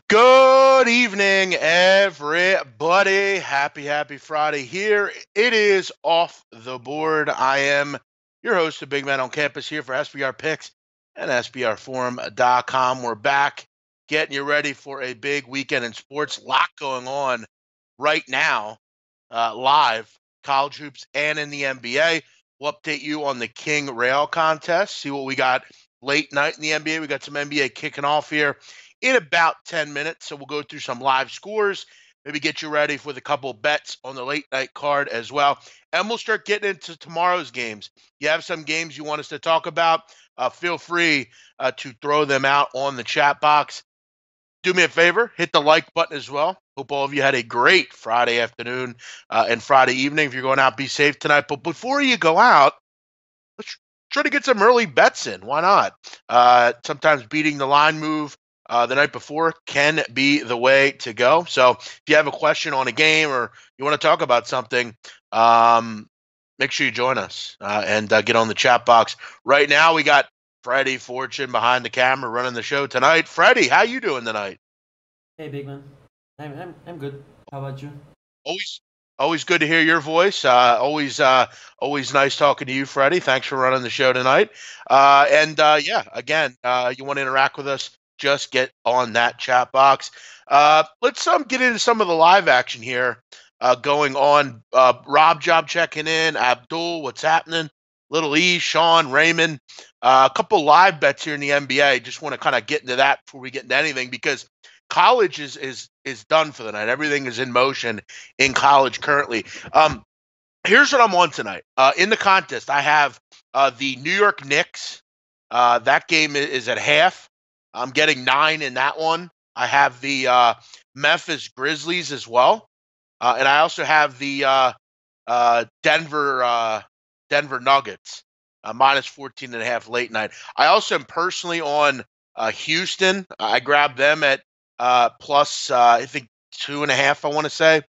Good evening, everybody. Happy Friday here. It is Off the Board. I am your host, the Big Man on Campus, here for SBR Picks and SBRForum.com. We're back getting you ready for a big weekend in sports. Lot going on right now, live, college hoops and in the NBA. We'll update you on the King Rail contest, see what we got late night in the NBA. We got some NBA kicking off here in about 10 minutes. So we'll go through some live scores, maybe get you ready with a couple bets on the late night card as well. And we'll start getting into tomorrow's games. You have some games you want us to talk about, feel free to throw them out on the chat box. Do me a favor, hit the like button as well. Hope all of you had a great Friday afternoon and Friday evening. If you're going out, be safe tonight. But before you go out, let's try to get some early bets in. Why not? Sometimes beating the line move the night before can be the way to go. So if you have a question on a game or you want to talk about something, make sure you join us and get on the chat box. Right now, we got Freddie Fortune behind the camera running the show tonight. Freddie, how you doing tonight? Hey, big man. I'm good. How about you? Always good to hear your voice. Always nice talking to you, Freddie. Thanks for running the show tonight. Yeah, again, you want to interact with us, just get on that chat box. Let's get into some of the live action here going on. Rob Job checking in. Abdul, what's happening? Little E, Sean, Raymond. A couple live bets here in the NBA. Just want to kind of get into that before we get into anything, because college is done for the night. Everything is in motion in college currently. Here's what I'm on tonight. In the contest, I have the New York Knicks. That game is at half. I'm getting 9 in that one. I have the Memphis Grizzlies as well. And I also have the Denver Nuggets, minus 14.5 late night. I also am personally on Houston. I grabbed them at plus, I think, 2.5, I want to say.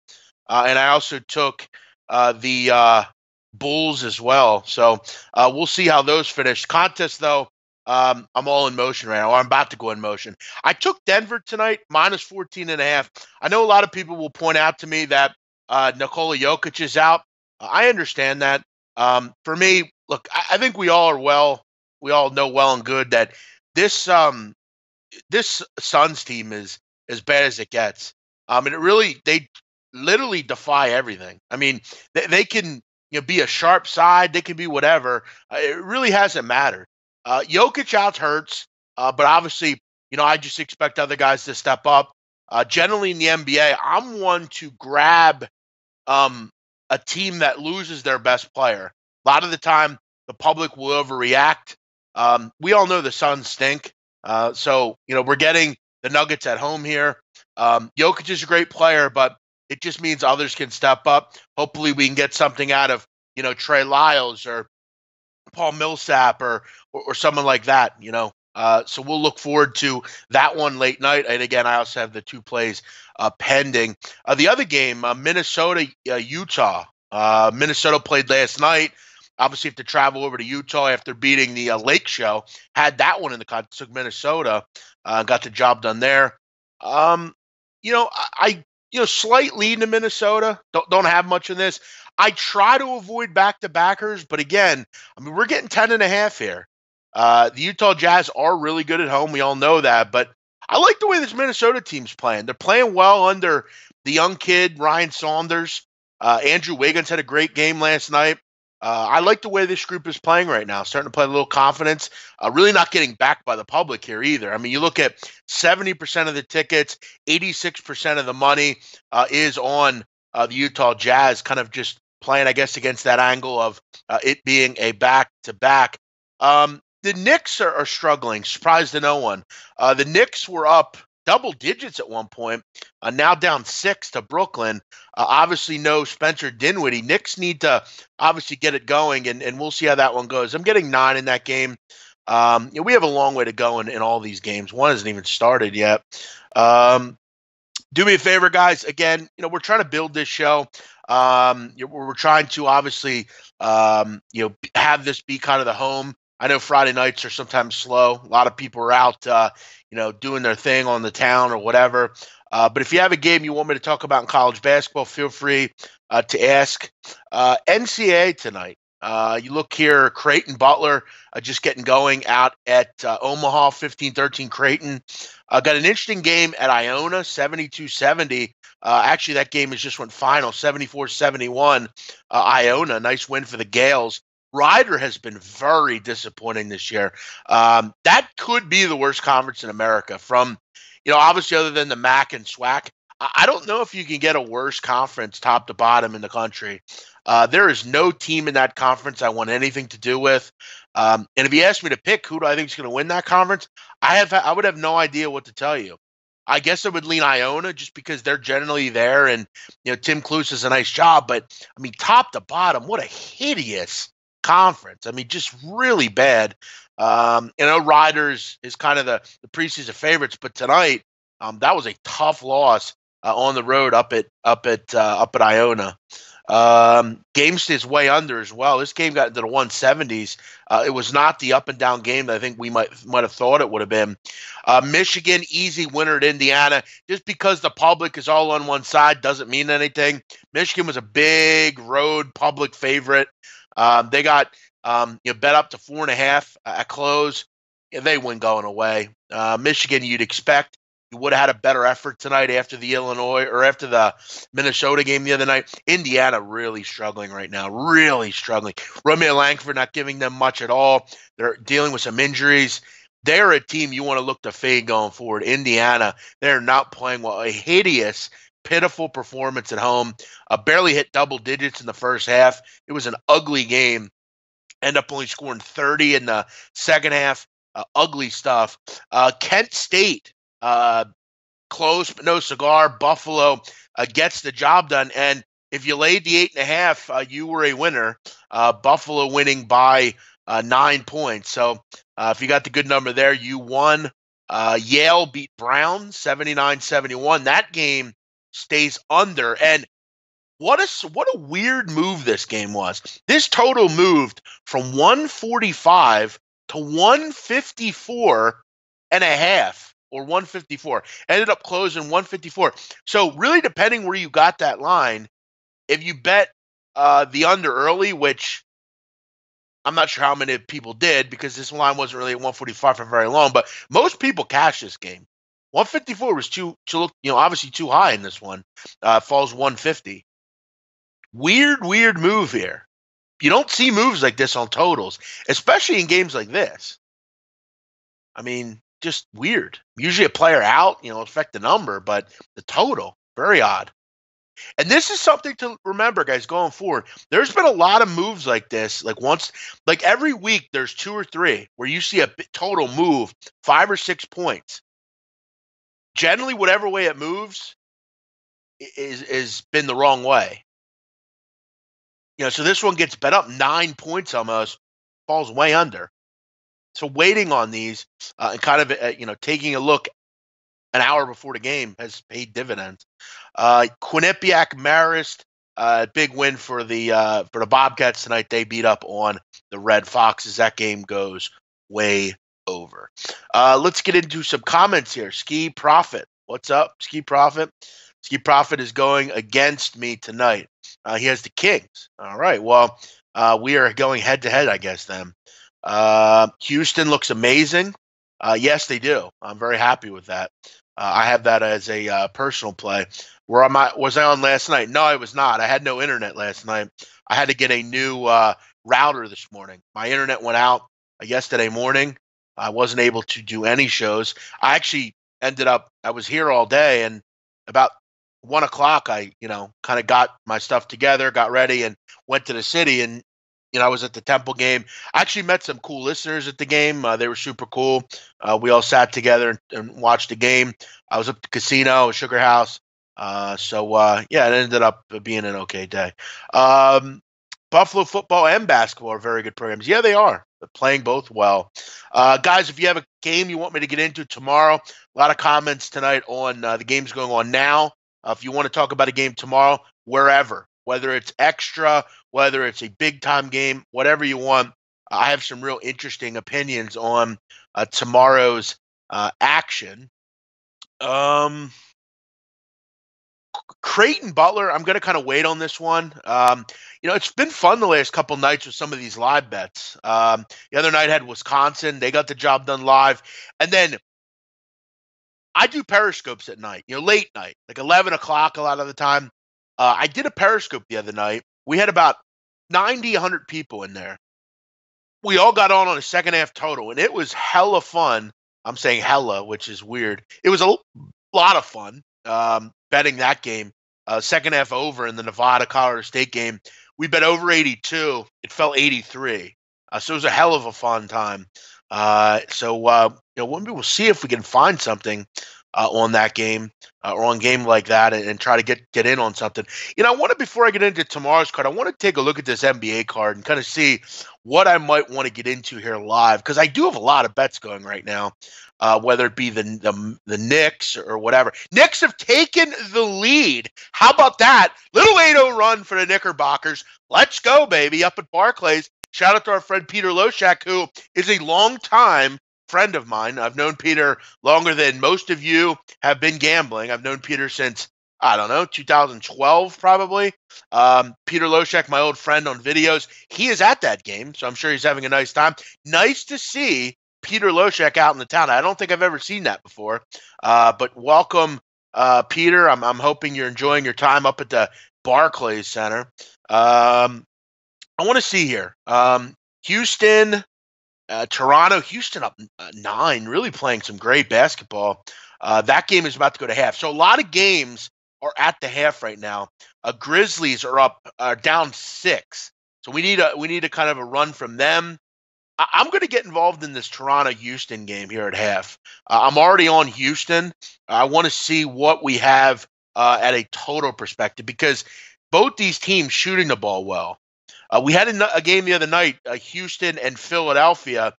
And I also took the Bulls as well. So we'll see how those finish. Contest, though, I'm all in motion right now, or I'm about to go in motion. I took Denver tonight, minus 14.5. I know a lot of people will point out to me that Nikola Jokic is out. I understand that. For me, look, I think we all know well and good that this Suns team is as bad as it gets. And they literally defy everything. I mean, they can be a sharp side, they can be whatever. It really hasn't mattered. Jokic out hurts, but obviously, I just expect other guys to step up. Generally in the NBA, I'm one to grab a team that loses their best player. A lot of the time, the public will overreact. We all know the Suns stink. So we're getting the Nuggets at home here. Jokic is a great player, but it just means others can step up. Hopefully we can get something out of, Trey Lyles or Paul Millsap or someone like that, So we'll look forward to that one late night. And again, I also have the 2 plays pending. The other game, Minnesota, Utah. Minnesota played last night. Obviously, have to travel over to Utah after beating the Lake Show. Had that one in the contest, took Minnesota, got the job done there. I slight lead to Minnesota. Don't have much in this. I try to avoid back-to-backers, but again, we're getting 10.5 here. The Utah Jazz are really good at home. We all know that, but I like the way this Minnesota team's playing. They're playing well under the young kid, Ryan Saunders. Andrew Wiggins had a great game last night. I like the way this group is playing right now, starting to play a little confidence, really not getting backed by the public here either. I mean, you look at 70% of the tickets, 86% of the money is on the Utah Jazz, kind of just playing, I guess, against that angle of it being a back-to-back. The Knicks are struggling, surprise to no one. The Knicks were up double digits at one point, now down 6 to Brooklyn. Obviously, no Spencer Dinwiddie. Knicks need to obviously get it going, and we'll see how that one goes. I'm getting 9 in that game. We have a long way to go in all these games. One hasn't even started yet. Um, do me a favor, guys. Again, we're trying to build this show. We're trying to obviously, have this be kind of the home. I know Friday nights are sometimes slow. A lot of people are out, doing their thing on the town or whatever. But if you have a game you want me to talk about in college basketball, feel free to ask. NCAA tonight. You look here, Creighton Butler just getting going out at Omaha, 15-13 Creighton. Got an interesting game at Iona, 72-70. Actually, that game has just went final, 74-71. Iona, nice win for the Gales. Ryder has been very disappointing this year. That could be the worst conference in America from, obviously other than the MAC and SWAC. I don't know if you can get a worse conference top to bottom in the country. There is no team in that conference I want anything to do with. And if you ask me to pick who do I think is going to win that conference, I would have no idea what to tell you. I guess I would lean Iona just because they're generally there, and Tim Cluse does a nice job. But I mean, top to bottom, what a hideous conference. I mean, just really bad. Riders is kind of the preseason favorites, but tonight that was a tough loss on the road up at Iona. Game stays way under as well. This game got into the 170s. It was not the up and down game that I think we might have thought it would have been. Michigan, easy winner at Indiana. Just because the public is all on one side doesn't mean anything. Michigan was a big road public favorite. They got bet up to 4.5 at close. Yeah, they win going away. Michigan, you'd expect. You would have had a better effort tonight after the Illinois or after the Minnesota game the other night. Indiana really struggling right now, really struggling. Romeo Langford not giving them much at all. They're dealing with some injuries. They're a team you want to look to fade going forward. Indiana, they're not playing well. A hideous, pitiful performance at home. Barely hit double digits in the first half. It was an ugly game. End up only scoring 30 in the second half. Ugly stuff. Kent State. Close but no cigar. Buffalo gets the job done, and if you laid the 8.5, you were a winner. Buffalo winning by 9 points. So if you got the good number there, you won. Yale beat Brown 79-71. That game stays under, and what a weird move this game was. This total moved from 145 to 154.5. Or 154. Ended up closing 154. So really depending where you got that line, if you bet the under early, which I'm not sure how many people did because this line wasn't really at 145 for very long, but most people cashed this game. 154 was too obviously too high in this one. Falls 150. Weird move here. You don't see moves like this on totals, especially in games like this. I mean, just weird. Usually a player out, affect the number, but the total, very odd. And this is something to remember, guys, going forward. There's been a lot of moves like this. Like every week, there's 2 or 3 where you see a total move 5 or 6 points. Generally, whatever way it moves is been the wrong way. So this one gets bet up 9 points almost, falls way under. So waiting on these and kind of, taking a look an hour before the game has paid dividends. Quinnipiac Marist, big win for the Bobcats tonight. They beat up on the Red Foxes. That game goes way over. Let's get into some comments here. Ski Profit. What's up, Ski Profit? Ski Profit is going against me tonight. He has the Kings. All right. Well, we are going head-to-head, I guess, then. Houston looks amazing. Yes, they do. I'm very happy with that. I have that as a personal play. Was I on last night? No, I was not. I had no internet last night. I had to get a new router this morning. My internet went out yesterday morning. I wasn't able to do any shows. I actually I was here all day, and about 1 o'clock, I, kind of got my stuff together, got ready, and went to the city. And I was at the Temple game. I actually met some cool listeners at the game. They were super cool. We all sat together and watched the game. I was up at the casino, Sugar House. It ended up being an okay day. Buffalo football and basketball are very good programs. Yeah, they are. They're playing both well. Guys, if you have a game you want me to get into tomorrow, a lot of comments tonight on the games going on now. If you want to talk about a game tomorrow, wherever, whether it's extra, whether it's a big time game, whatever you want, I have some real interesting opinions on tomorrow's action. Creighton Butler, I'm going to kind of wait on this one. It's been fun the last couple nights with some of these live bets. The other night had Wisconsin. They got the job done live. And then I do periscopes at night, late night, like 11 o'clock a lot of the time. I did a periscope the other night. We had about 90, 100 people in there. We all got on a second half total, and it was hella fun. I'm saying hella, which is weird. It was a lot of fun betting that game. Second half over in the Nevada-Colorado State game. We bet over 82. It fell 83. So it was a hell of a fun time. We'll see if we can find something on that game or on a game like that and try to get in on something. Before I get into tomorrow's card, I want to take a look at this NBA card and kind of see what I might want to get into here live, because I do have a lot of bets going right now, whether it be the Knicks or whatever. Knicks have taken the lead. How about that? Little 8-0 run for the Knickerbockers. Let's go, baby, up at Barclays. Shout out to our friend Peter Loshak, who is a longtime friend of mine. I've known Peter longer than most of you have been gambling. I've known Peter since, 2012 probably. Peter Loshak, my old friend on videos, he is at that game, so I'm sure he's having a nice time. Nice to see Peter Loshak out in the town. I don't think I've ever seen that before, but welcome, Peter. I'm hoping you're enjoying your time up at the Barclays Center. I want to see here. Houston, Toronto. Houston up 9, really playing some great basketball. That game is about to go to half. So a lot of games are at the half right now. Grizzlies are down 6. So we need a kind of a run from them. I'm going to get involved in this Toronto-Houston game here at half. I'm already on Houston. I want to see what we have at a total perspective, because both these teams shooting the ball well. We had a game the other night, Houston and Philadelphia,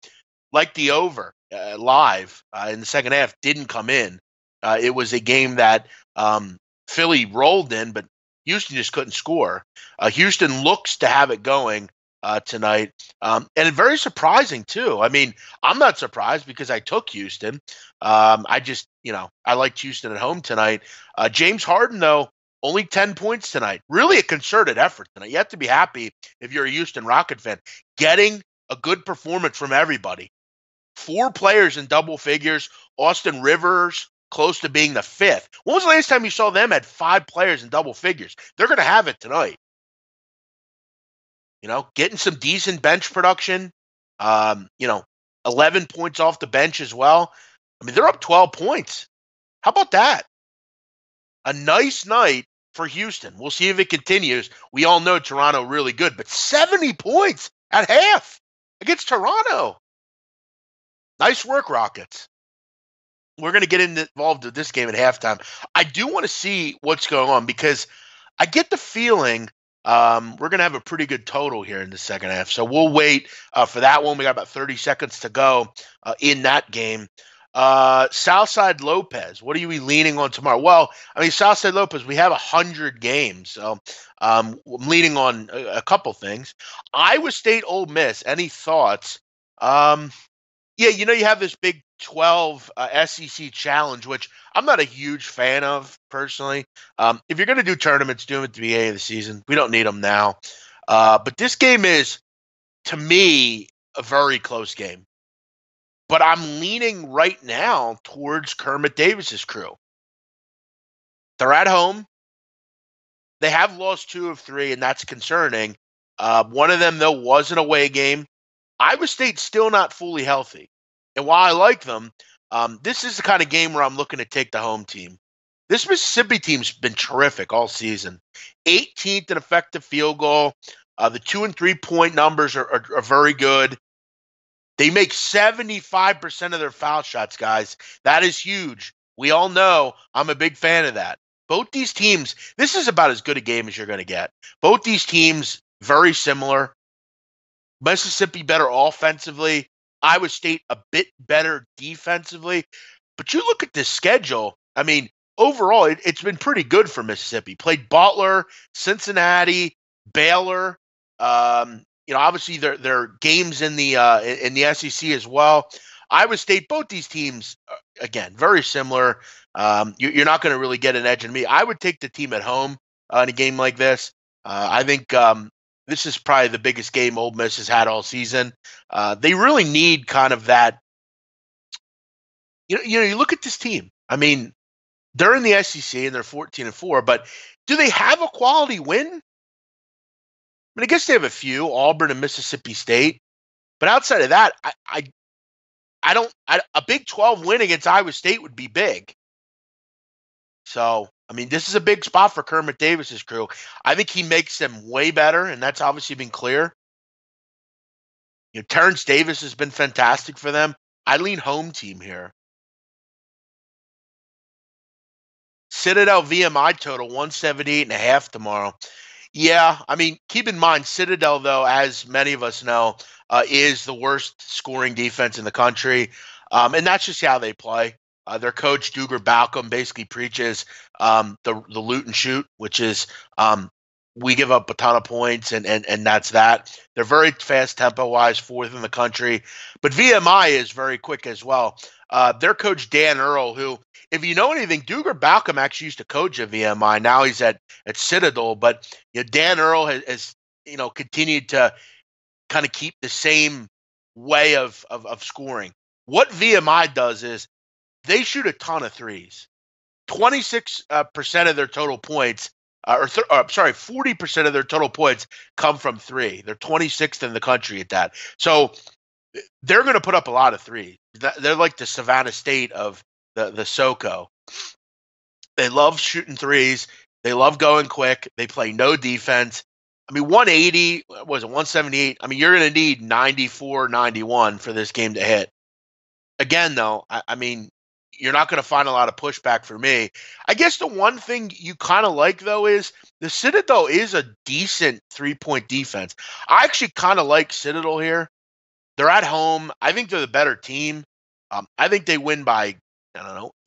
like the over live in the second half, didn't come in. It was a game that Philly rolled in, but Houston just couldn't score. Houston looks to have it going tonight, and very surprising too. I mean, I'm not surprised because I took Houston. I liked Houston at home tonight. James Harden, though, only 10 points tonight. Really a concerted effort tonight. You have to be happy if you're a Houston Rocket fan. Getting a good performance from everybody. 4 players in double figures. Austin Rivers close to being the 5th. When was the last time you saw them at 5 players in double figures? They're going to have it tonight. Getting some decent bench production. 11 points off the bench as well. I mean, they're up 12 points. How about that? A nice night for Houston. We'll see if it continues. We all know Toronto really good, but 70 points at half against Toronto. Nice work, Rockets. We're going to get involved with this game at halftime. I do want to see what's going on, because I get the feeling we're going to have a pretty good total here in the second half. So we'll wait for that one. We got about 30 seconds to go in that game. Southside Lopez, what are you leaning on tomorrow? Well, I mean, Southside Lopez, we have 100 games, so I'm leaning on a couple things. Iowa State, Ole Miss, any thoughts? You have this Big 12 SEC challenge, which I'm not a huge fan of personally. If you're going to do tournaments, do them at the beginning of the season. We don't need them now. But this game is, to me, a very close game. But I'm leaning right now towards Kermit Davis's crew. They're at home. They have lost 2 of 3, and that's concerning. One of them, though, was an away game. Iowa State's still not fully healthy. And while I like them, this is the kind of game where I'm looking to take the home team. This Mississippi team's been terrific all season. 18th in effective field goal. The 2 and 3 point numbers are very good. They make 75% of their foul shots, guys. That is huge. We all know I'm a big fan of that. Both these teams, this is about as good a game as you're going to get. Both these teams very similar. Mississippi better offensively. Iowa State a bit better defensively. But you look at this schedule, I mean, overall, it's been pretty good for Mississippi. Played Butler, Cincinnati, Baylor. Obviously their games in the SEC as well. Iowa State, both these teams, again, very similar. You're not going to really get an edge in me. I would take the team at home in a game like this. I think this is probably the biggest game Ole Miss has had all season. They really need kind of that. You look at this team. I mean, they're in the SEC and they're 14-4, but do they have a quality win? I mean, I guess they have a few, Auburn and Mississippi State, but outside of that, I don't. A Big 12 win against Iowa State would be big. So, I mean, this is a big spot for Kermit Davis's crew. I think he makes them way better, and that's obviously been clear. Terrence Davis has been fantastic for them. I lean home team here. Citadel VMI total 178.5 tomorrow. Yeah, I mean, keep in mind, Citadel, though, as many of us know, is the worst scoring defense in the country. And that's just how they play. Their coach, Duger Balcom, basically preaches the loot and shoot, which is we give up a ton of points, and that's that. They're very fast tempo-wise, fourth in the country. But VMI is very quick as well. Their coach, Dan Earl, who, if you know anything, Duger Balcom actually used to coach at VMI. Now he's at Citadel. But Dan Earl has continued to kind of keep the same way of scoring. What VMI does is they shoot a ton of threes. 26% of their total points, 40% of their total points come from three. They're 26th in the country at that. So they're going to put up a lot of threes. They're like the Savannah State of the SoCo. They love shooting threes. They love going quick. They play no defense. I mean, 180, was it 178? I mean, you're going to need 94, 91 for this game to hit. Again, though, I mean, you're not going to find a lot of pushback for me. I guess the one thing you kind of like, though, is the Citadel is a decent three-point defense. I actually kind of like Citadel here. They're at home. I think they're the better team. I think they win by,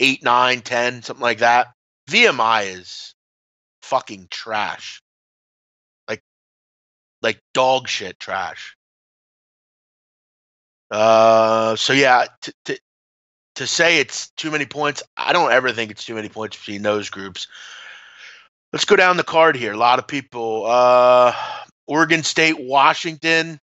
8, 9, 10, something like that. VMI is fucking trash. Like dog shit trash. So yeah, to say it's too many points, I don't ever think it's too many points between those groups. Let's go down the card here. A lot of people. Oregon State, Washington.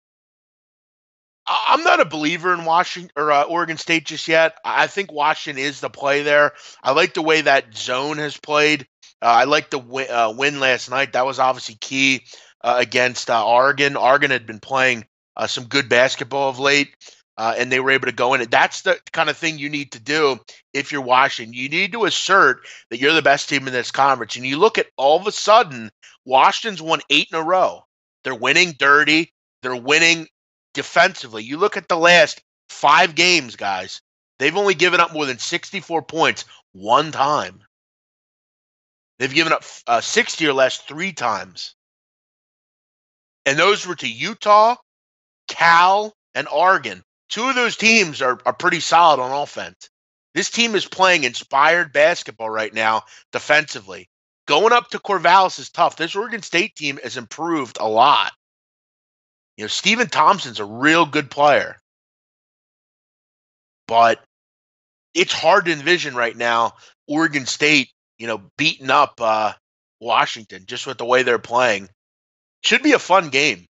I'm not a believer in Washington or Oregon State just yet. I think Washington is the play there. I like the way that zone has played. I like the win last night. That was obviously key against Oregon. Oregon had been playing some good basketball of late, and they were able to go in it. That's the kind of thing you need to do if you're Washington. You need to assert that you're the best team in this conference. And you look at all of a sudden, Washington's won 8 in a row. They're winning dirty. They're winning defensively. You look at the last 5 games, guys. They've only given up more than 64 points one time. They've given up 60 or less 3 times. And those were to Utah, Cal, and Oregon. 2 of those teams are pretty solid on offense. This team is playing inspired basketball right now defensively. Going up to Corvallis is tough. This Oregon State team has improved a lot. Stephen Thompson's a real good player. But it's hard to envision right now Oregon State, beating up Washington just with the way they're playing. Should be a fun game.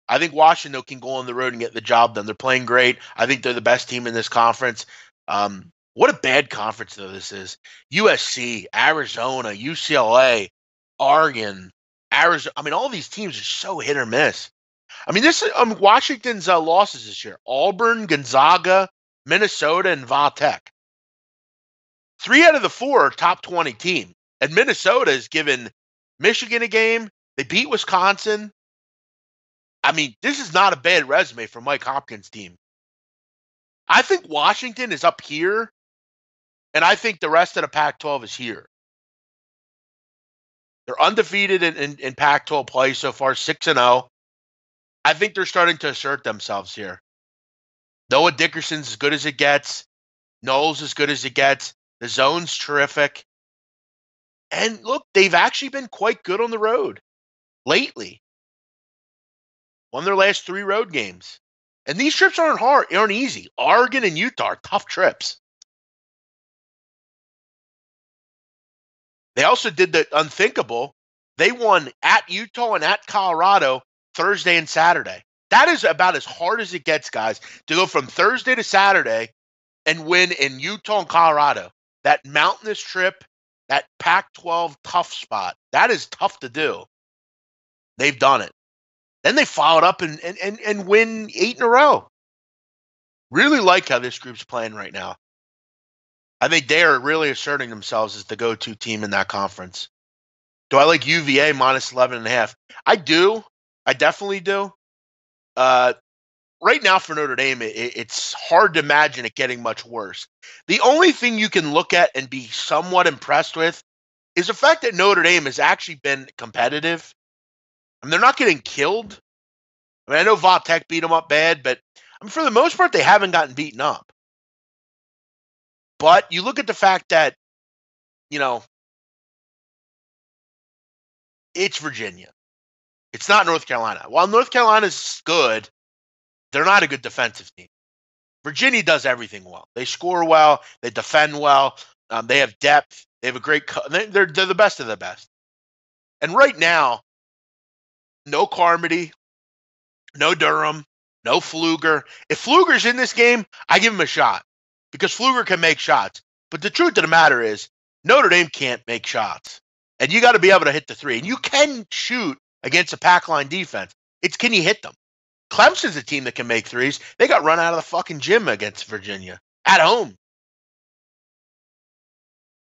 I think Washington can go on the road and get the job done. They're playing great. I think they're the best team in this conference. What a bad conference, though, this is. USC, Arizona, UCLA, Oregon, Arizona. I mean, all these teams are so hit or miss. I mean, this is Washington's losses this year. Auburn, Gonzaga, Minnesota, and Va-Tech. 3 out of the 4 are top 20 teams. And Minnesota has given Michigan a game. They beat Wisconsin. I mean, this is not a bad resume for Mike Hopkins' team. I think Washington is up here, and I think the rest of the Pac-12 is here. They're undefeated in Pac-12 play so far, 6-0. I think they're starting to assert themselves here. Noah Dickerson's as good as it gets. Knowles as good as it gets. The zone's terrific. And look, they've actually been quite good on the road lately. Won their last 3 road games. And these trips aren't easy. Oregon and Utah are tough trips. They also did the unthinkable. They won at Utah and at Colorado Thursday and Saturday. That is about as hard as it gets, guys, to go from Thursday to Saturday and win in Utah and Colorado. That mountainous trip, that Pac-12 tough spot, that is tough to do. They've done it. Then they followed up and win 8 in a row. Really like how this group's playing right now. I think they are really asserting themselves as the go-to team in that conference. Do I like UVA minus 11.5? I do. I definitely do. Right now for Notre Dame, it's hard to imagine it getting much worse. The only thing you can look at and be somewhat impressed with is the fact that Notre Dame has actually been competitive. I mean, they're not getting killed. I mean, I know Va Tech beat them up bad, but I mean, for the most part, they haven't gotten beaten up. But you look at the fact that, it's Virginia. It's not North Carolina. While North Carolina's good, they're not a good defensive team. Virginia does everything well. They score well. They defend well. They have depth. They have a great they're the best of the best. And right now, no Carmody, no Durham, no Pfluger. If Pfluger's in this game, I give him a shot because Pfluger can make shots. But the truth of the matter is, Notre Dame can't make shots. And you got to be able to hit the 3. And you can shoot against a pack line defense. It's can you hit them? Clemson's a team that can make 3s. They got run out of the fucking gym against Virginia at home.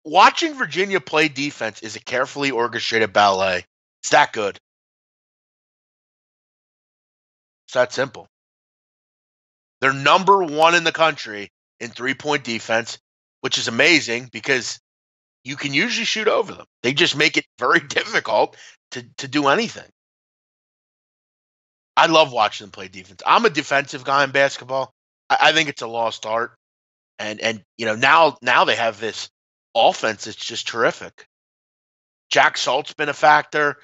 Watching Virginia play defense is a carefully orchestrated ballet. It's that good. It's that simple. They're number 1 in the country in 3-point defense, which is amazing because you can usually shoot over them. They just make it very difficult to do anything. I love watching them play defense. I'm a defensive guy in basketball. I think it's a lost art. And now they have this offense that's just terrific. Jack Salt's been a factor.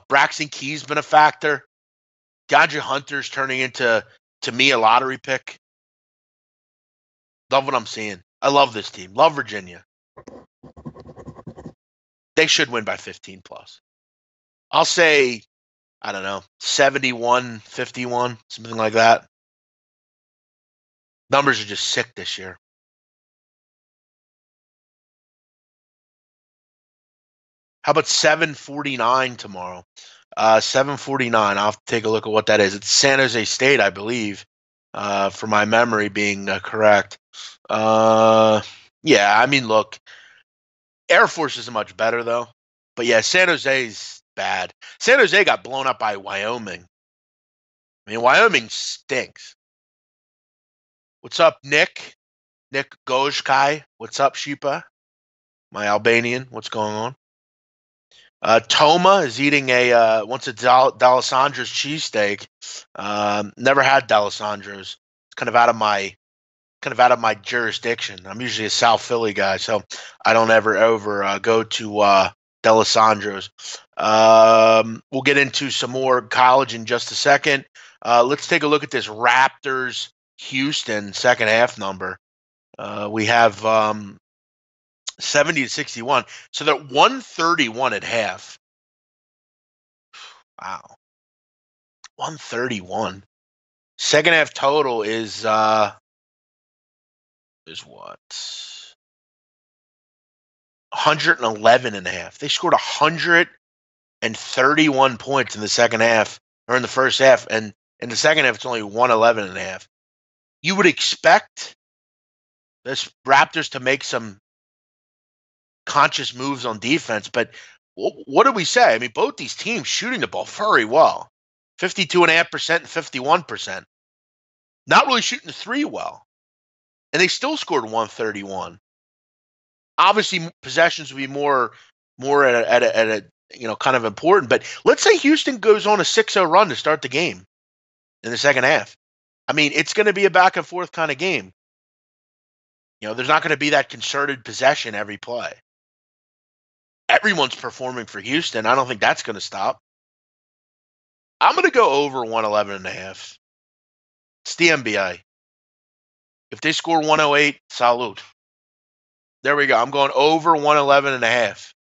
Braxton Key's been a factor. DeAndre Hunter's turning into, to me, a lottery pick. Love what I'm seeing. I love this team. Love Virginia. They should win by 15 plus. I'll say, I don't know, 71-51, something like that. Numbers are just sick this year. How about 7:49 tomorrow? 7:49. I'll take a look at what that is. It's San Jose State, I believe, for my memory being correct. Yeah, I mean, look, Air Force isn't much better, though. But yeah, San Jose's bad. San Jose got blown up by Wyoming. I mean, Wyoming stinks. What's up, Nick? Nick Gojkai. What's up, Shipa? My Albanian. What's going on? Toma is eating wants a D'Alessandro's cheesesteak. Never had D'Alessandro's. It's kind of out of my jurisdiction. I'm usually a South Philly guy, so I don't ever go to D'Alessandro's. We'll get into some more college in just a second. Let's take a look at this Raptors Houston second half number. We have 70-61. So they're 131 at half. Wow. 131. Second half total is what? 111 and a half. They scored 131 points in the second half, or in the first half, and in the second half it's only 111 and a half. You would expect this Raptors to make some conscious moves on defense, but what do we say? I mean, both these teams shooting the ball very well. 52.5% and 51%. Not really shooting the 3 well. And they still scored 131. Obviously, possessions would be more at a kind of important. But let's say Houston goes on a 6-0 run to start the game in the second half. I mean, it's going to be a back and forth kind of game. There's not going to be that concerted possession every play. Everyone's performing for Houston. I don't think that's going to stop. I'm going to go over 111.5. It's the NBA. If they score 108, salute. There we go. I'm going over 111.5.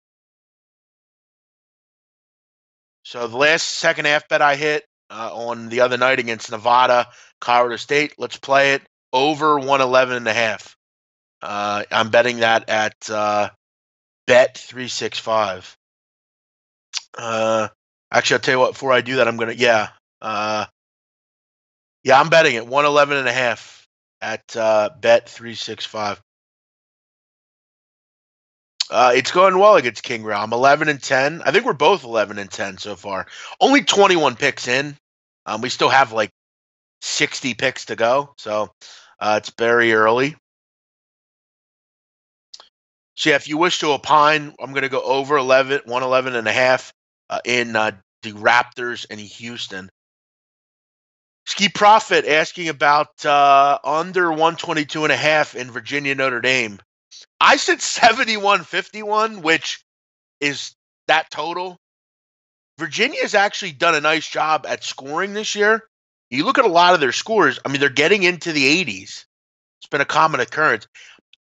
So the last second half bet I hit on the other night against Nevada, Colorado State, let's play it over 111.5. I'm betting that at Bet 365. Actually, I'll tell you what. Before I do that, I'm gonna I'm betting it 111.5 at Bet 365. It's going well against King Real. I'm 11-10. I think we're both 11-10 so far. Only 21 picks in. We still have like 60 picks to go, so it's very early. So yeah, if you wish to opine, I'm going to go over 111.5 in the Raptors and Houston. Ski Profit asking about under 122.5 in Virginia Notre Dame. I said 71-51, which is that total. Virginia has actually done a nice job at scoring this year. You look at a lot of their scores, I mean, they're getting into the 80s. It's been a common occurrence.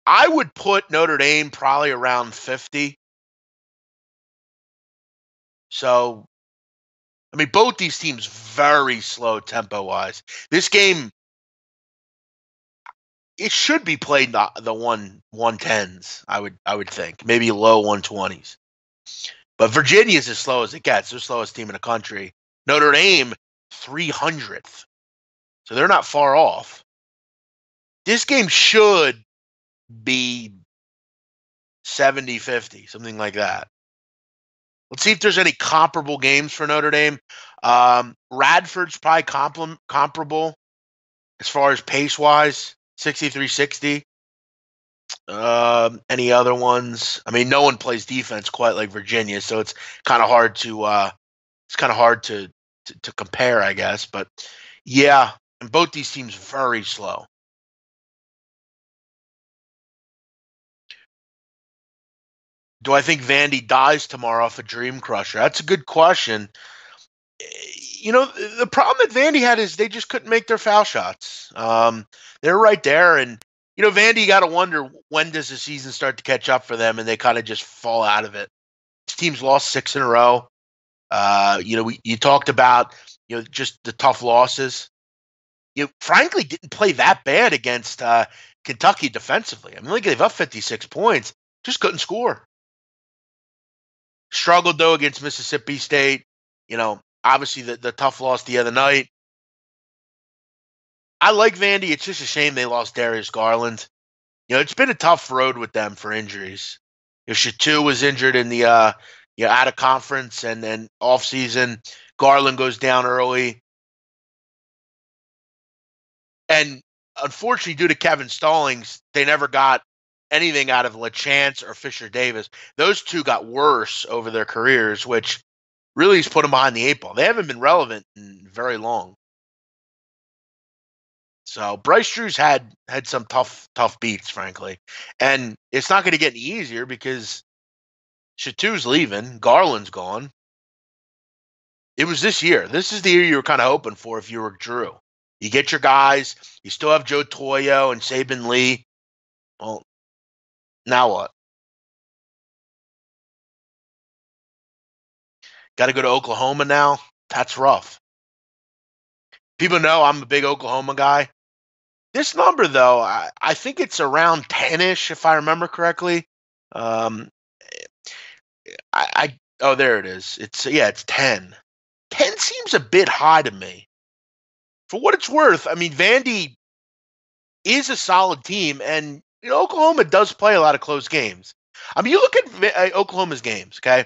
I would put Notre Dame probably around 50. So, I mean, both these teams very slow tempo-wise. This game, it should be played the 110s, I would think. Maybe low 120s. But Virginia is as slow as it gets. They're the slowest team in the country. Notre Dame, 300th. So they're not far off. This game should be 70-50, something like that. Let's see if there's any comparable games for Notre Dame. Radford's probably comparable as far as pace-wise, 63-60. Any other ones? I mean, no one plays defense quite like Virginia, so it's kind of hard to compare, I guess. But yeah, and both these teams very slow. Do I think Vandy dies tomorrow off a dream crusher? That's a good question. The problem that Vandy had is they just couldn't make their foul shots. They're right there, and Vandy got to wonder, when does the season start to catch up for them, and they kind of just fall out of it. This team's lost 6 in a row. You talked about just the tough losses. Frankly didn't play that bad against Kentucky defensively. I mean, they gave up 56 points, just couldn't score. Struggled, though, against Mississippi State. Obviously the tough loss the other night. I like Vandy. It's just a shame they lost Darius Garland. It's been a tough road with them for injuries. Shatu was injured in the out of conference and then off season. Garland goes down early. And unfortunately, due to Kevin Stallings, they never got anything out of LaChance or Fisher Davis. Those two got worse over their careers, which really has put them behind the 8 ball. They haven't been relevant in very long. So Bryce Drew's had some tough beats, frankly. And it's not going to get any easier because Shatu's leaving. Garland's gone. It was this year. This is the year you were kind of hoping for if you were Drew. You get your guys. You still have Joe Toyo and Saban Lee. Well, now what? Got to go to Oklahoma now? That's rough. People know I'm a big Oklahoma guy. This number, though, I think it's around 10-ish, if I remember correctly. Oh, there it is. It's 10. 10 seems a bit high to me. For what it's worth, I mean, Vandy is a solid team, and Oklahoma does play a lot of close games. I mean, you look at Oklahoma's games, okay?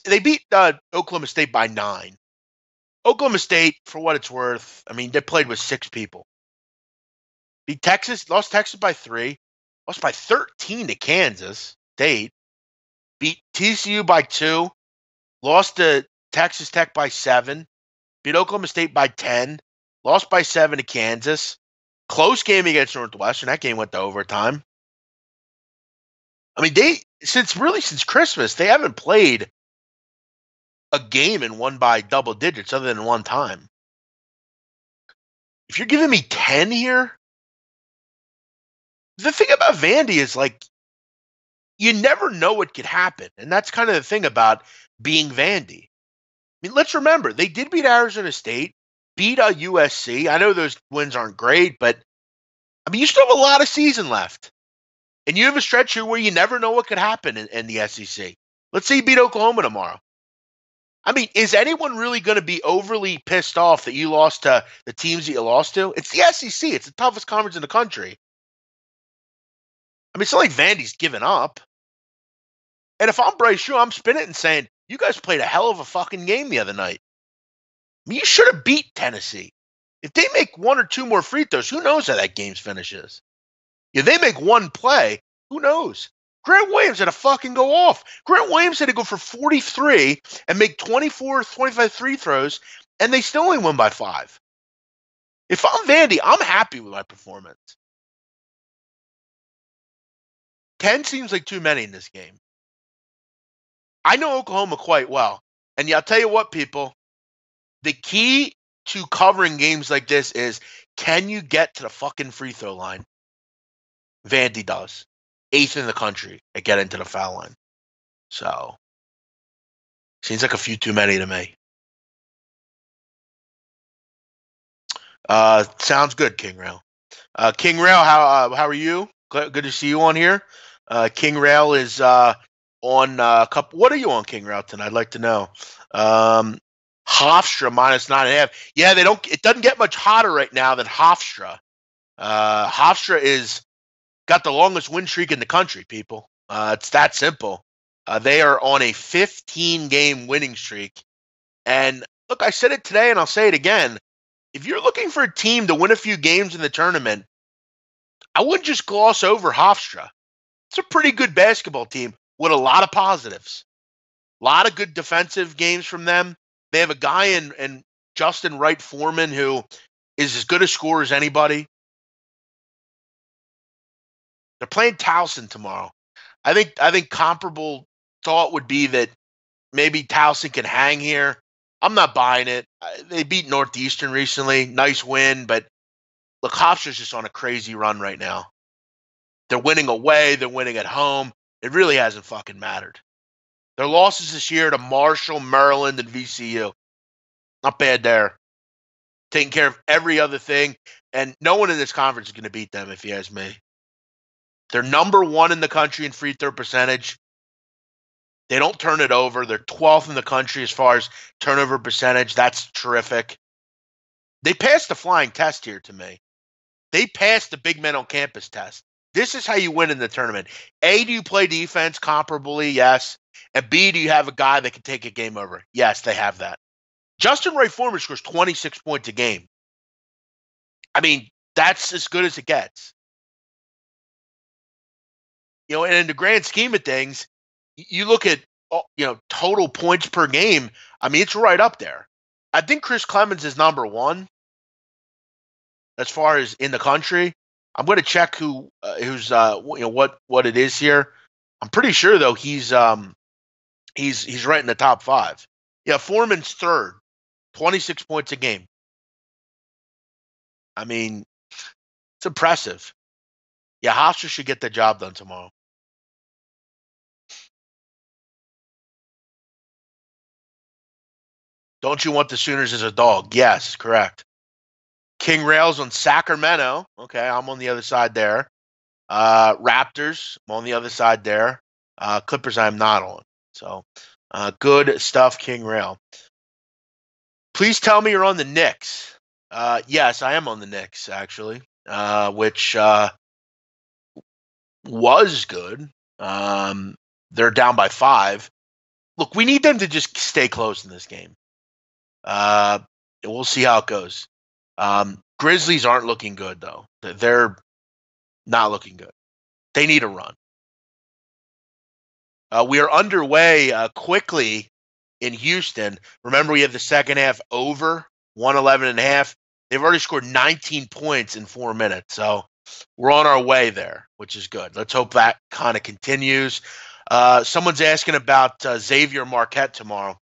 They beat Oklahoma State by 9. Oklahoma State, for what it's worth, I mean, they played with 6 people. Beat Texas, lost Texas by 3, lost by 13 to Kansas State, beat TCU by 2, lost to Texas Tech by 7, beat Oklahoma State by 10, lost by 7 to Kansas. Close game against Northwestern. That game went to overtime. I mean, since Christmas, they haven't played a game and won by double digits other than one time. If you're giving me 10 here, the thing about Vandy is like you never know what could happen. And that's kind of the thing about being Vandy. I mean, let's remember, they did beat Arizona State, beat USC. I know those wins aren't great, but I mean, you still have a lot of season left. And you have a stretch here where you never know what could happen in the SEC. Let's say you beat Oklahoma tomorrow. I mean, is anyone really going to be overly pissed off that you lost to the teams that you lost to? It's the SEC. It's the toughest conference in the country. I mean, it's not like Vandy's given up. And if I'm Bryce Shaw, I'm spinning it and saying, you guys played a hell of a fucking game the other night. I mean, you should have beat Tennessee. If they make one or two more free throws, who knows how that game finishes? If they make one play, who knows? Grant Williams had to fucking go off. Grant Williams had to go for 43 and make 24, 25 free throws, and they still only won by 5. If I'm Vandy, I'm happy with my performance. 10 seems like too many in this game. I know Oklahoma quite well. And I'll tell you what, people, the key to covering games like this is, can you get to the fucking free throw line? Vandy does. 8th in the country at getting to the foul line. So, seems like a few too many to me. Sounds good, King Rail. King Rail, how are you? Good to see you on here. King Rail is on a couple. What are you on, King Rail, tonight? I'd like to know. Hofstra -9.5. Yeah, it doesn't get much hotter right now than Hofstra. Hofstra is got the longest win streak in the country, people. It's that simple. They are on a 15-game winning streak. And look, I said it today and I'll say it again. If you're looking for a team to win a few games in the tournament, I wouldn't just gloss over Hofstra. It's a pretty good basketball team with a lot of positives. A lot of good defensive games from them. They have a guy in Justin Wright Foreman who is as good a scorer as anybody. They're playing Towson tomorrow. I think comparable thought would be that maybe Towson can hang here. I'm not buying it. They beat Northeastern recently. Nice win, but look, Hofstra's just on a crazy run right now. They're winning away. They're winning at home. It really hasn't fucking mattered. Their losses this year to Marshall, Maryland, and VCU. Not bad there. Taking care of every other thing. And no one in this conference is going to beat them, if you ask me. They're number 1 in the country in free throw percentage. They don't turn it over. They're 12th in the country as far as turnover percentage. That's terrific. They passed the flying test here to me. They passed the big men on campus test. This is how you win in the tournament. A, do you play defense comparably? Yes. And B, do you have a guy that can take a game over? Yes, they have that. Justin Wright Foreman scores 26 points a game. I mean, that's as good as it gets. You know, and in the grand scheme of things, you look at, total points per game. I mean, it's right up there. I think Chris Clemens is number 1 as far as in the country. I'm going to check who's what it is here. I'm pretty sure though he's right in the top 5. Yeah, Foreman's 3rd, 26 points a game. I mean, it's impressive. Yeah, Hofstra should get the job done tomorrow. Don't you want the Sooners as a dog? Yes, correct. King Rails on Sacramento. Okay, I'm on the other side there. Raptors, I'm on the other side there. Clippers, I'm not on. So, good stuff, King Rail. Please tell me you're on the Knicks. Yes, I am on the Knicks, actually, which was good. They're down by 5. Look, we need them to just stay close in this game. We'll see how it goes. Grizzlies aren't looking good, though. They're not looking good. They need a run. We are underway quickly in Houston. Remember, we have the second half over 111.5. They've already scored 19 points in 4 minutes. So we're on our way there, which is good. Let's hope that kind of continues. Someone's asking about Xavier Marquette tomorrow.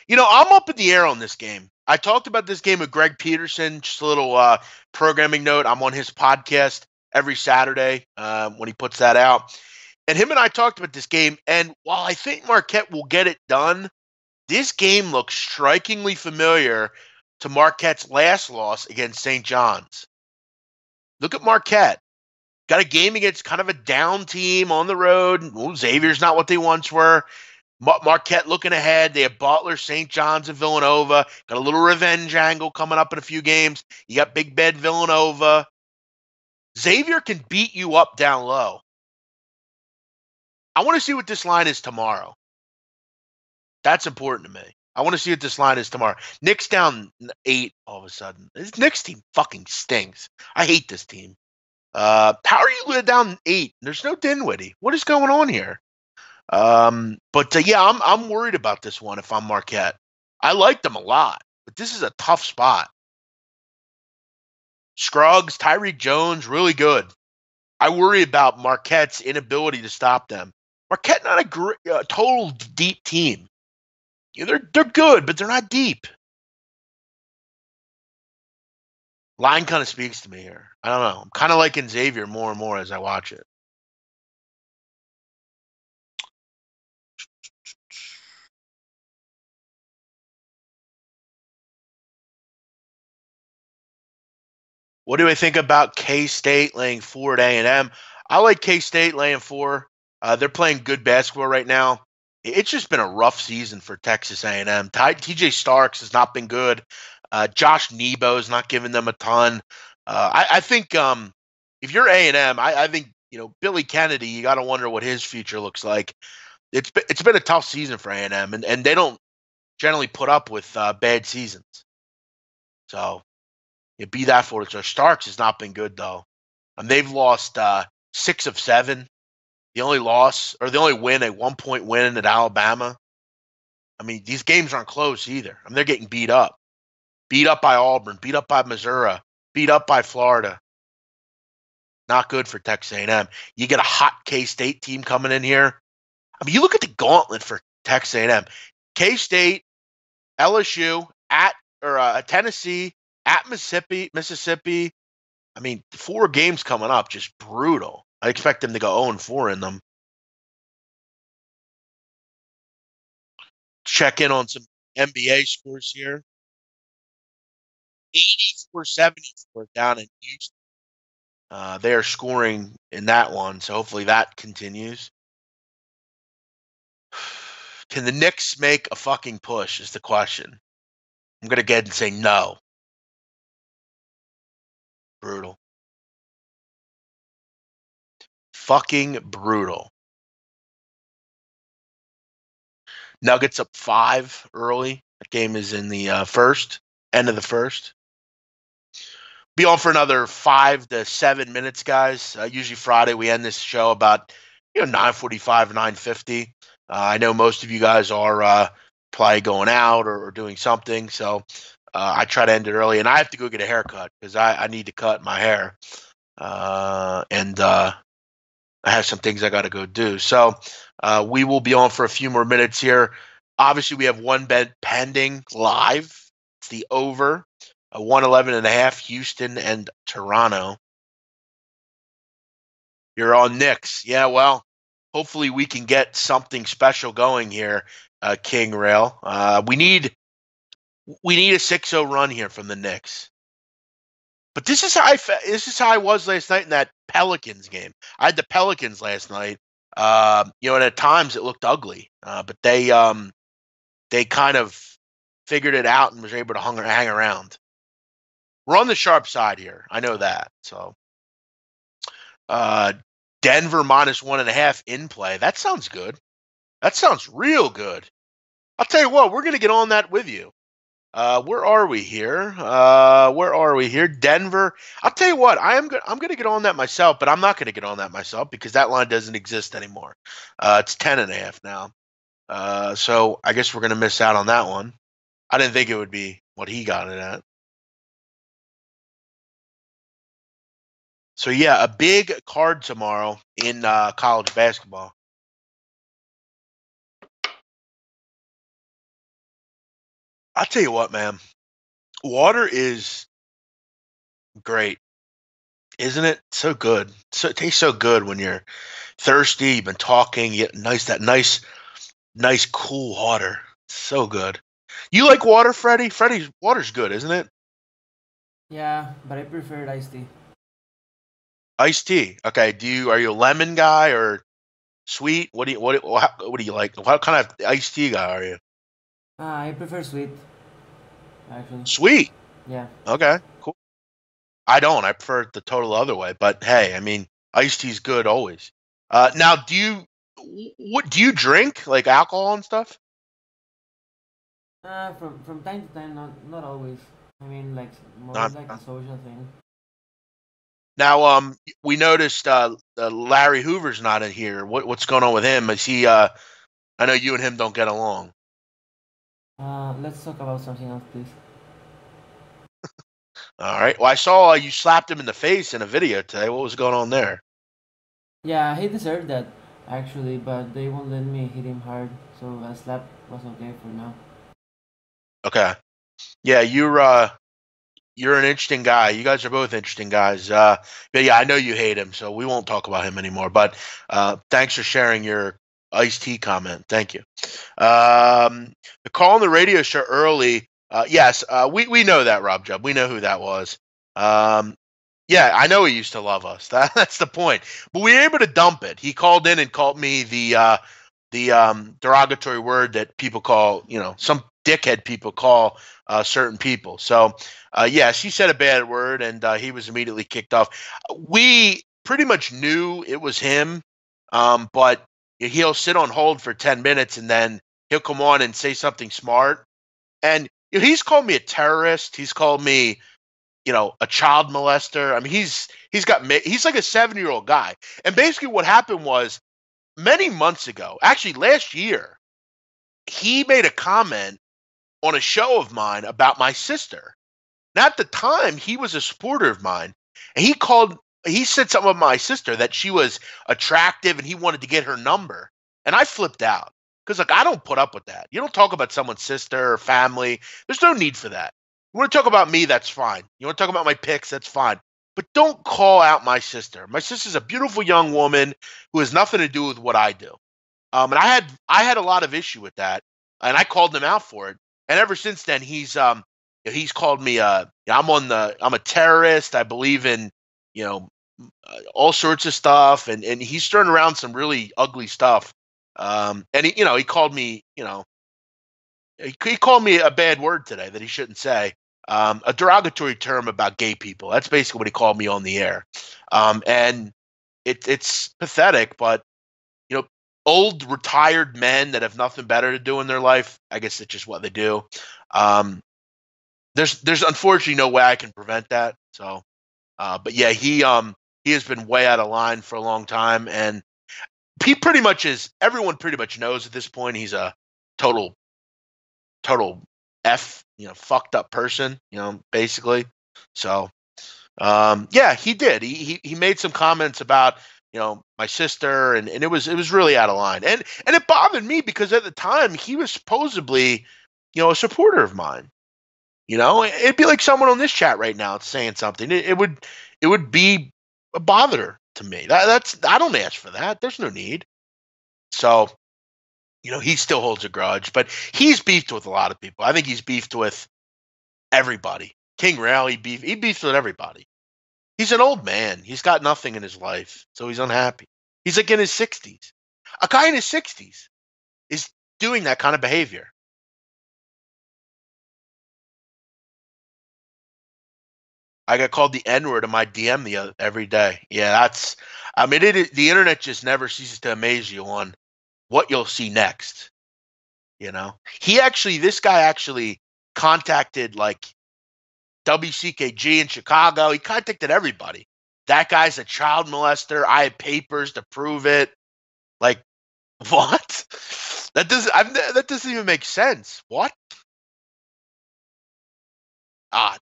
I'm up in the air on this game. I talked about this game with Greg Peterson. Just a little programming note. I'm on his podcast every Saturday when he puts that out. And him and I talked about this game. And while I think Marquette will get it done, this game looks strikingly familiar to Marquette's last loss against St. John's. Look at Marquette. Got a game against kind of a down team on the road. Well, Xavier's not what they once were. Marquette looking ahead. They have Butler, St. John's, and Villanova. Got a little revenge angle coming up in a few games. You got Big Bed Villanova. Xavier can beat you up down low. I want to see what this line is tomorrow. That's important to me. I want to see what this line is tomorrow. Knicks down 8 all of a sudden. This Knicks team fucking stinks. I hate this team. How are you down 8? There's no Dinwiddie. What is going on here? Yeah, I'm worried about this one if I'm Marquette. I like them a lot, but this is a tough spot. Scruggs, Tyreek Jones, really good. I worry about Marquette's inability to stop them. Marquette not a total deep team. They're good, but they're not deep. Line kind of speaks to me here. I don't know. I'm kind of liking Xavier more and more as I watch it. What do I think about K-State laying 4 at A&M? I like K-State laying 4. They're playing good basketball right now. It's just been a rough season for Texas A&M. TJ Starks has not been good. Josh Nebo is not giving them a ton. I think if you're A&M, I think Billy Kennedy. You got to wonder what his future looks like. It's been a tough season for A&M, and they don't generally put up with bad seasons. So you be that for it. So Starks has not been good though, and they've lost 6 of 7. The only win, a 1-point win at Alabama. I mean, these games aren't close either. I mean, they're getting beat up. Beat up by Auburn, beat up by Missouri, beat up by Florida. Not good for Texas A&M. You get a hot K-State team coming in here. I mean, you look at the gauntlet for Texas A&M. K-State, LSU, at Tennessee, at Mississippi. I mean, 4 games coming up, just brutal. I expect them to go 0-4 in them. Check in on some NBA scores here. 84-74 down in Houston. They are scoring in that one, so hopefully that continues. Can the Knicks make a fucking push is the question. I'm going to get and say no. Brutal. Fucking brutal. Nuggets up 5 early. That game is in the end of the first. Be on for another 5 to 7 minutes, guys. Usually Friday we end this show about 9:45, 9:50. I know most of you guys are probably going out or doing something, so I try to end it early. And I have to go get a haircut because I need to cut my hair, and I have some things I got to go do. So we will be on for a few more minutes here. Obviously, we have one bet pending live. It's the over. 111.5, Houston and Toronto. You're on Knicks. Yeah, well, hopefully we can get something special going here, King Rail. We need a 6-0 run here from the Knicks. But this is how I was last night in that Pelicans game. I had the Pelicans last night. And at times it looked ugly, but they kind of figured it out and was able to hang around. We're on the sharp side here. I know that. So, Denver -1.5 in play. That sounds good. That sounds real good. I'll tell you what. We're gonna get on that with you. Where are we here? Denver. I'll tell you what. I'm gonna get on that myself, but I'm not gonna get on that myself because that line doesn't exist anymore. It's 10.5 now. So I guess we're gonna miss out on that one. I didn't think it would be what he got it at. So yeah, a big card tomorrow in college basketball. I'll tell you what, man. Water is great, isn't it? So good. So it tastes so good when you're thirsty. You've been talking. You get nice, cool water. So good. You like water, Freddie? Freddie's water's good, isn't it? Yeah, but I prefer iced tea. Iced tea. Okay. Are you a lemon guy or sweet? What do you like? What kind of iced tea guy are you? I prefer sweet, actually. Sweet. Yeah. Okay. Cool. I don't. I prefer it the total other way. But hey, I mean, iced tea's good always. Now, what do you drink like alcohol and stuff? From time to time, not always. I mean, like more Not, like a social thing. now, we noticed Larry Hoover's not in here. What's going on with him? Is he? I know you and him don't get along. Let's talk about something else, please. All right. Well, I saw you slapped him in the face in a video today. What was going on there? Yeah, he deserved that actually, but they won't let me hit him hard, so a slap was okay for now. Okay. Yeah, you're an interesting guy. You guys are both interesting guys. But yeah, I know you hate him, so we won't talk about him anymore. But thanks for sharing your iced tea comment. Thank you. The call on the radio show early. Yes, we know that, Rob Jubb. We know who that was. Um, yeah, I know he used to love us. That's the point. But we were able to dump it. He called in and called me the derogatory word that people call, some dickhead people call certain people. So, yes, he said a bad word, and he was immediately kicked off. We pretty much knew it was him, but he'll sit on hold for 10 minutes, and then he'll come on and say something smart. And he's called me a terrorist. He's called me, a child molester. I mean, he's like a 7-year-old guy. And basically, what happened was many months ago, actually last year, he made a comment on a show of mine about my sister. Now, at the time, he was a supporter of mine, and he said something about my sister that she was attractive and he wanted to get her number. And I flipped out because, like, I don't put up with that. You don't talk about someone's sister or family. There's no need for that. You want to talk about me? That's fine. You want to talk about my picks? That's fine. But don't call out my sister. My sister's a beautiful young woman who has nothing to do with what I do. And I had a lot of issue with that, and I called him out for it. And ever since then, he's called me I'm a terrorist. I believe in you know all sorts of stuff, and he's turned around some really ugly stuff. And he called me he called me a bad word today that he shouldn't say. A derogatory term about gay people. That's basically what he called me on the air. And it's pathetic, but you know, old retired men that have nothing better to do in their life. I guess it's just what they do. Um, there's unfortunately no way I can prevent that. So, but yeah, he has been way out of line for a long time, and he pretty much is. Everyone pretty much knows at this point he's a total total fucked up person. Basically. So, yeah, he did. He made some comments about my sister, and it was really out of line, and it bothered me because at the time he was supposedly a supporter of mine. It'd be like someone on this chat right now saying something. It would be a bother to me. That's I don't ask for that. There's no need. So he still holds a grudge, but he's beefed with a lot of people. I think he's beefed with everybody. King Rail, he beefs with everybody. He's an old man. He's got nothing in his life, so he's unhappy. He's like in his 60s. A guy in his 60s is doing that kind of behavior. I got called the N word in my DM every day. Yeah, I mean, the internet just never ceases to amaze you on what you'll see next. This guy actually contacted like WCKG in Chicago. He contacted everybody. That guy's a child molester. I have papers to prove it. Like, What? That doesn't even make sense. What? Ah,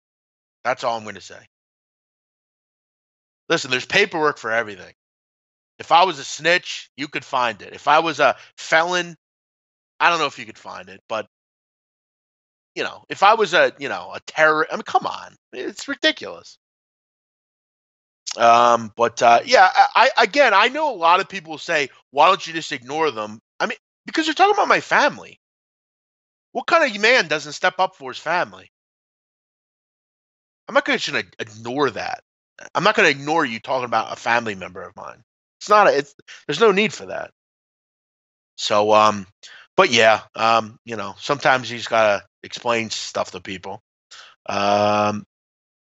that's all I'm going to say. Listen, there's paperwork for everything. If I was a snitch, you could find it. If I was a felon, I don't know if you could find it, but if I was a terror, I mean, come on, it's ridiculous. But yeah, again, I know a lot of people say, why don't you just ignore them? I mean, because you're talking about my family. What kind of man doesn't step up for his family? I'm not going to ignore that. I'm not going to ignore you talking about a family member of mine. It's not. There's no need for that. So, but yeah, sometimes you just gotta explain stuff to people. Um,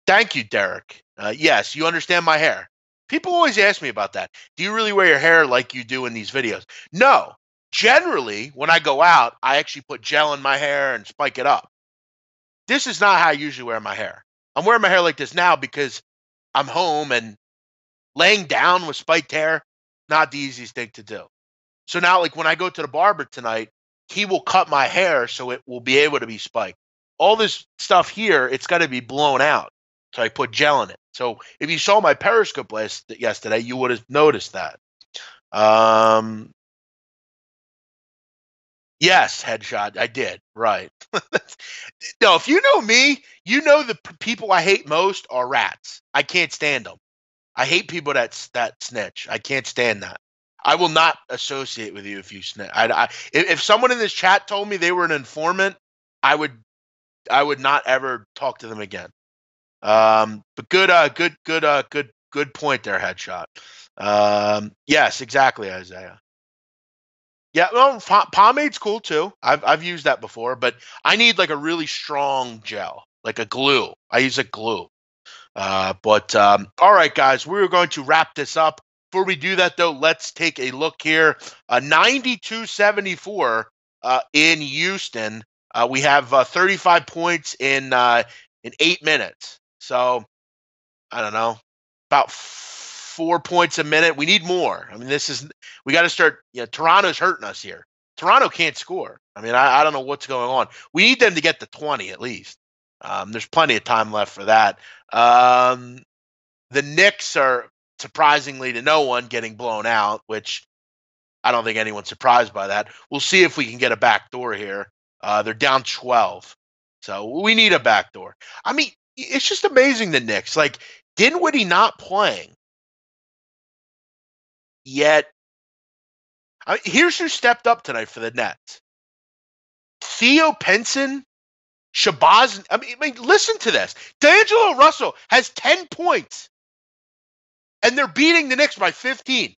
Thank you, Derek. Yes, you understand my hair. People always ask me about that. Do you really wear your hair like you do in these videos? No. Generally, when I go out, I actually put gel in my hair and spike it up. This is not how I usually wear my hair. I'm wearing my hair like this now because I'm home and laying down with spiked hair, not the easiest thing to do. So now, like when I go to the barber tonight, he will cut my hair so it will be able to be spiked. All this stuff here, it's got to be blown out. So I put gel in it. So if you saw my Periscope yesterday, you would have noticed that. Um, yes, headshot. I did. Right. No, if you know me, you know the people I hate most are rats. I can't stand them. I hate people that snitch. I can't stand that. I will not associate with you if you snitch. If someone in this chat told me they were an informant, I would not ever talk to them again. But good point there, headshot. Yes, exactly, Isaiah. Yeah, well, pomade's cool too. I've used that before, but I need like a really strong gel, like a glue. I use a glue. But all right, guys, we're going to wrap this up. Before we do that, though, let's take a look here. 92-74 in Houston. We have 35 points in 8 minutes. So I don't know, about 4 points a minute. We need more. I mean, we got to start. Toronto's hurting us here. Toronto can't score. I mean, I don't know what's going on. We need them to get to 20 at least. There's plenty of time left for that. The Knicks are surprisingly to no one getting blown out, which I don't think anyone's surprised by that. We'll see if we can get a back door here. They're down 12. So we need a back door. I mean, it's just amazing the Knicks. Like, Dinwiddie not playing. Yet, here's who stepped up tonight for the Nets. Theo Pinson, Shabazz. I mean, listen to this. D'Angelo Russell has 10 points. And they're beating the Knicks by 15.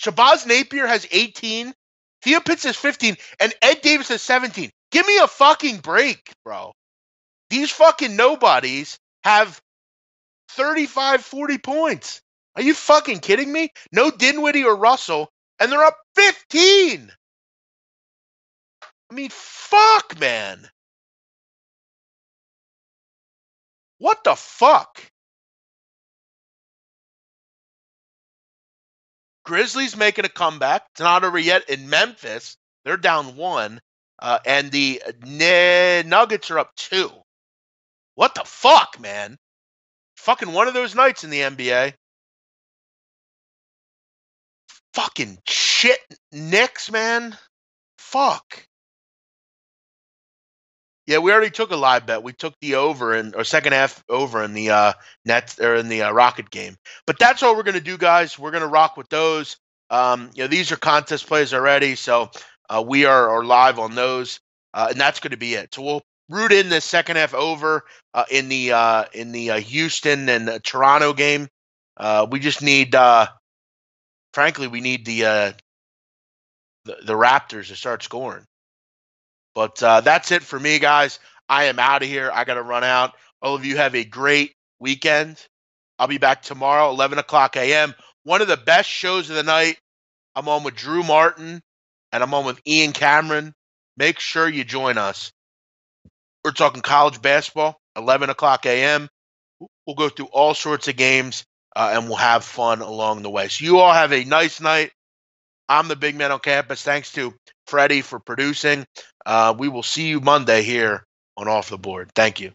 Shabazz Napier has 18. Theo Pitts has 15. And Ed Davis has 17. Give me a fucking break, bro. These fucking nobodies have 35, 40 points. Are you fucking kidding me? No Dinwiddie or Russell, and they're up 15. I mean, fuck, man. What the fuck? Grizzlies making a comeback. It's not over yet in Memphis. They're down 1. And the Nuggets are up 2. What the fuck, man? Fucking one of those nights in the NBA. Fucking shit Knicks, man. Fuck. Yeah, we already took a live bet. We took the over or second half over in the Nets or in the Rocket game. But that's all we're gonna do, guys. We're gonna rock with those. These are contest plays already, so we are live on those, and that's going to be it. So we'll root in this second half over in the Houston and Toronto game. We just need, frankly, we need the Raptors to start scoring. But that's it for me, guys. I am out of here. I got to run out. All of you have a great weekend. I'll be back tomorrow, 11 o'clock a.m. One of the best shows of the night. I'm on with Drew Martin, and I'm on with Ian Cameron. Make sure you join us. We're talking college basketball, 11 o'clock a.m. We'll go through all sorts of games, and we'll have fun along the way. So you all have a nice night. I'm the big man on campus. Thanks to Freddie for producing. We will see you Monday here on Off the Board. Thank you.